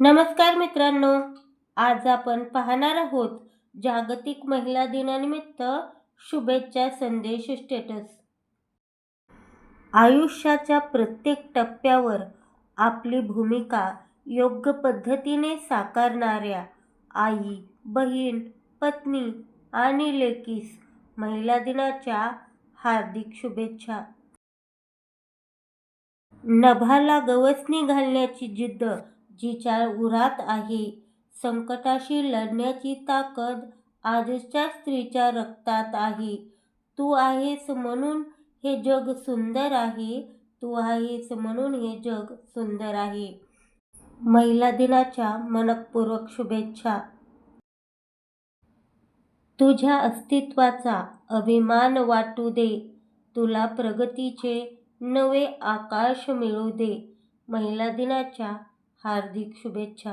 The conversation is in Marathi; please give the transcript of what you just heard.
नमस्कार मित्रांनो, आज आपण पाहणार आहोत जागतिक महिला दिनानिमित्त शुभेच्छा संदेश स्टेटस. आयुष्याच्या प्रत्येक टप्प्यावर आपली भूमिका योग्य पद्धतीने साकारणाऱ्या आई, बहीण, पत्नी आणि लेकीस महिला दिनाच्या हार्दिक शुभेच्छा. नभाला गवसणी घालण्याची जिद्द जिच्या उरात आहे, संकटाशी लढण्याची ताकद आजच्या स्त्रीच्या रक्तात आहे. तू आहेस म्हणून हे जग सुंदर आहे, तू आहेस म्हणून हे जग सुंदर आहे. महिला दिनाच्या मनःपूर्वक शुभेच्छा. तुझ्या अस्तित्वाचा अभिमान वाटू दे, तुला प्रगतीचे नवे आकाश मिळू दे. महिला दिनाच्या हार्दिक शुभेच्छा.